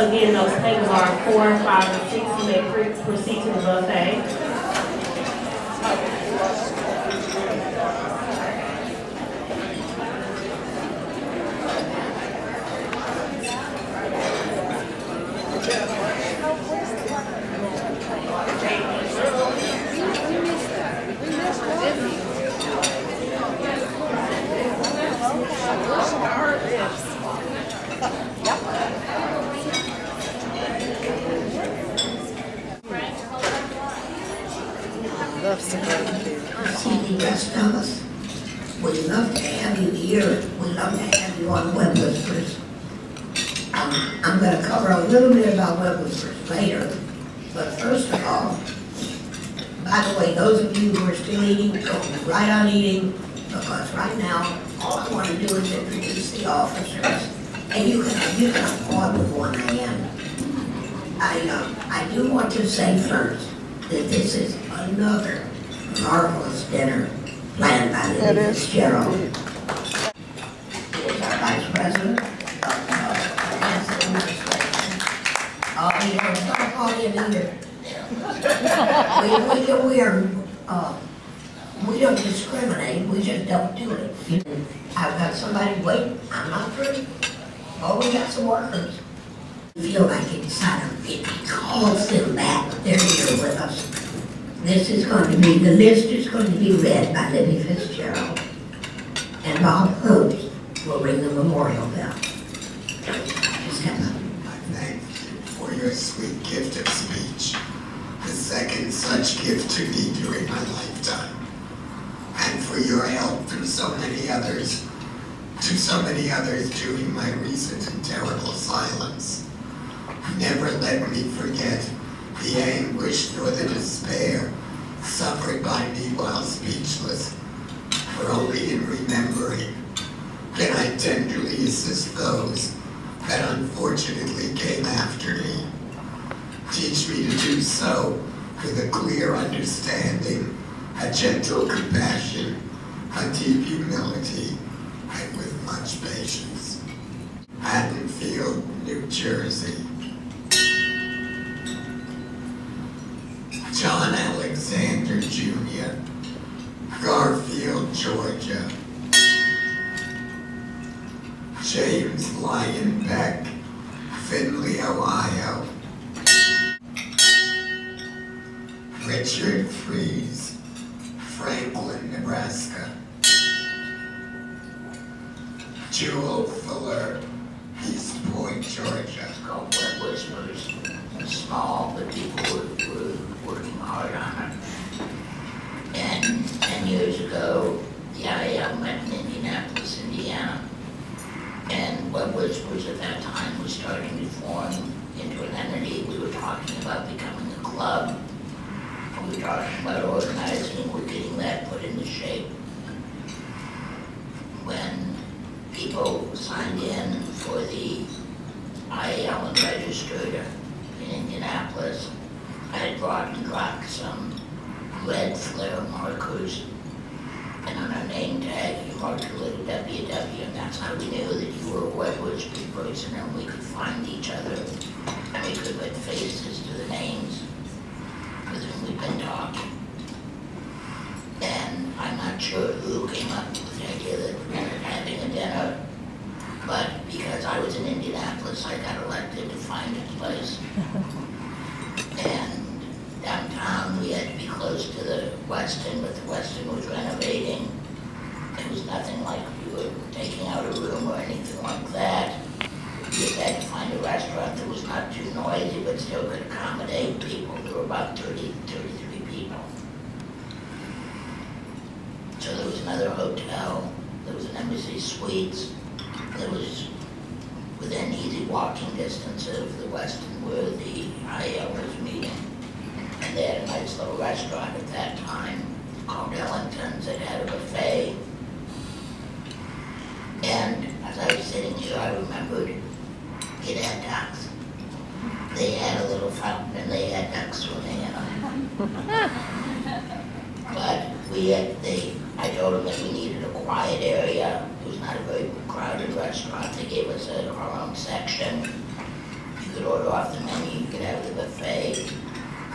Again, those tables are 4, 5, and 6. You may proceed to the buffet. See the rest of us. We love to have you here. We love to have you on WebWhispers. I'm going to cover a little bit about WebWhispers later. But first of all, by the way, those of you who are still eating, go right on eating, because right now, all I want to do is introduce the officers. And you can applaud with one hand. I do want to say first that this is another marvelous dinner planned by Libby Fitzgerald. He is our Vice President of Finance and Administration. Don't call him either. We don't discriminate, we just don't do it. I've got somebody waiting, I'm not through. Oh, we got some workers. Feel like inside of it calls them back, they're here with us. This is going to be, the list is going to be read by Libby Fitzgerald. And Bob Host will ring the memorial bell. Just have a... I thank you for your sweet gift of speech, the second such gift to me during my lifetime, and for your help to so many others during my recent and terrible silence. Never let me forget the anguish nor the despair suffered by me while speechless, for only in remembering can I tenderly assist those that unfortunately came after me. Teach me to do so with a clear understanding, a gentle compassion, a deep humility, and with much patience. Haddonfield, New Jersey. John Alexander Jr., Garfield, Georgia. James Lyon Beck, Findlay, Ohio. Richard Fries, Franklin, Nebraska. Jewel Fuller, East Point, Georgia. Called WebWhispers. Small, but people were working hard on it. And 10 years ago, the IAL met in Indianapolis, Indiana. And WebWhispers at that time was starting to form into an entity. We were talking about becoming a club. We were talking about organizing. We're getting that put into shape. When people signed in for the IAL and registered in Indianapolis, I had brought and dropped some red flare markers, and on our name tag you marked a little WW, and that's how we knew that you were a WebWhispers person, and we could find each other, and we could put faces to the names with whom we've been talking. And I'm not sure who came up with the idea that we were having a dinner, but because I was in Indianapolis, I got elected to find a place. And downtown, we had to be close to the Westin, but the Westin was renovating. It was nothing like we were taking out a room or anything like that. We had to find a restaurant that was not too noisy, but still could accommodate people. There were about 33 people. So there was another hotel, there was an Embassy Suites, that was within easy walking distance of the Westin where the IAL was meeting. And they had a nice little restaurant at that time called Ellington's that had a buffet. And as I was sitting here, I remembered it had ducks. They had a little fountain and they had ducks swimming in them. But I told them that we needed a quiet area. It was not a very crowded restaurant. They gave us our own section. You could order off the menu, you could have the buffet.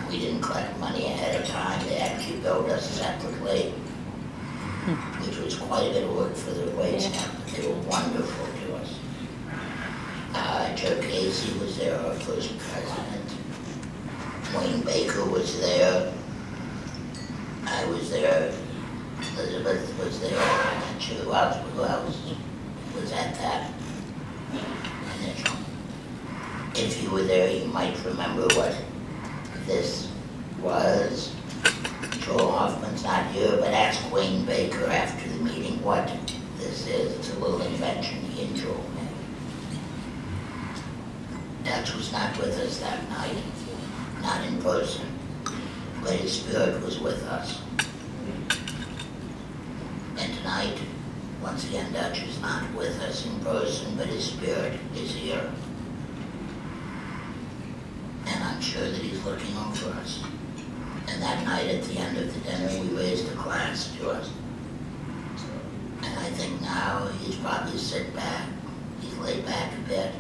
We didn't collect money ahead of time. They actually billed us separately, which was quite a bit of work for the wait staff, but they were wonderful to us. Joe Casey was there, our first president. Wayne Baker was there. I was there. Elizabeth was there. I'm not sure who else was at that initial. If you were there, you might remember what this was. Joel Hoffman's not here, but ask Wayne Baker after the meeting what this is. It's a little invention he and Joel made. Dutch was not with us that night, not in person, but his spirit was with us. And tonight, once again, Dutch is not with us in person, but his spirit is here. And I'm sure that he's looking over us. And that night at the end of the dinner, we raised a glass to us. And I think now he's probably sit back, he's laid back a bit,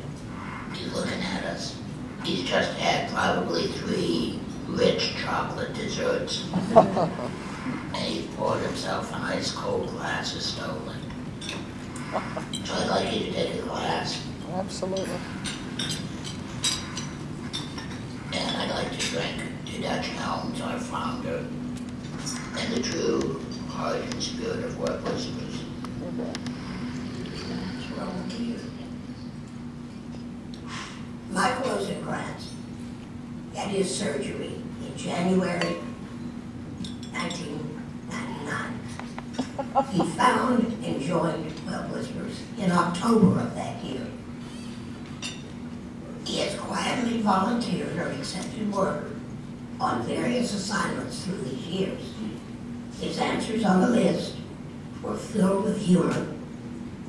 he's looking at us. He's just had probably 3 rich chocolate desserts. And he's poured himself an ice cold glass of Stolen. So I'd like you to take a glass. Absolutely. And I'd like to drink to Dutch Helms, our founder, and the true heart and spirit of WebWhispers. Michael Rosencrantz had his surgery in January 1999. He found and joined WebWhispers in October of that year. He has quietly volunteered or accepted work on various assignments through these years. His answers on the list were filled with humor,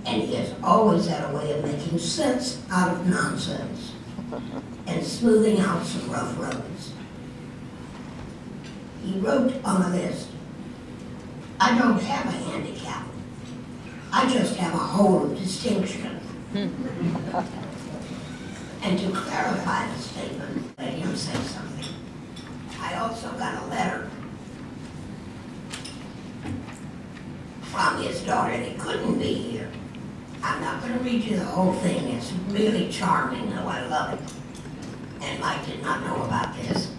and he has always had a way of making sense out of nonsense and smoothing out some rough roads. He wrote on the list, "I don't have a handicap. I just have a hole of distinction." And to clarify the statement, let him say something. I also got a letter from his daughter that couldn't be here. I'm not going to read you the whole thing. It's really charming, though I love it. And Mike did not know about this.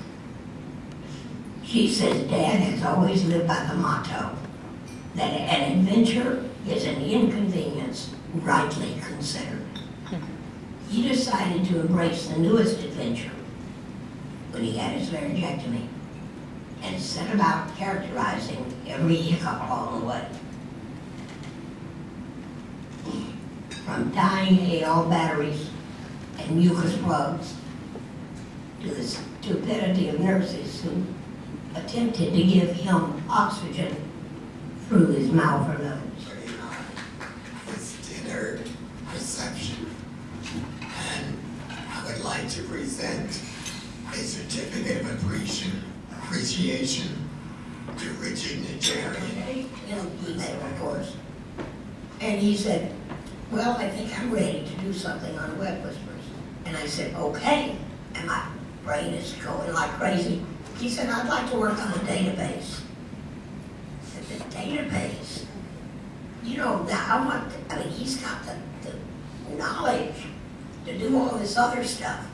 She says Dad has always lived by the motto that an adventure is an inconvenience rightly considered. He decided to embrace the newest adventure when he had his laryngectomy and set about characterizing every hiccup along the way. From dying AL batteries and mucus plugs to the stupidity of nurses who attempted to give him oxygen through his mouth or nose. This dinner reception, and I would like to present a certificate of appreciation to Richard Nigerian. He'll be there, of course. And he said, "Well, I think I'm ready to do something on WebWhispers." And I said, "Okay." And my brain is going like crazy. He said, "I'd like to work on a database." I said, "The database? You know, how much, I mean, he's got the knowledge to do all this other stuff."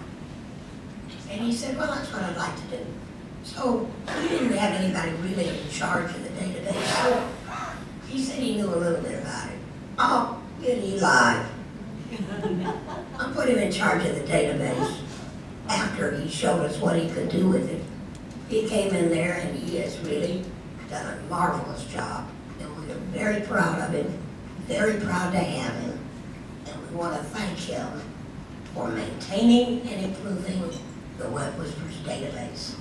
And he said, "Well, that's what I'd like to do." So we didn't have anybody really in charge of the database. So he said he knew a little bit about it. Oh, did he lie? I put him in charge of the database after he showed us what he could do with it. He came in there and he has really done a marvelous job. And we are very proud of him, very proud to have him. And we want to thank him for maintaining and improving the WebWhispers database.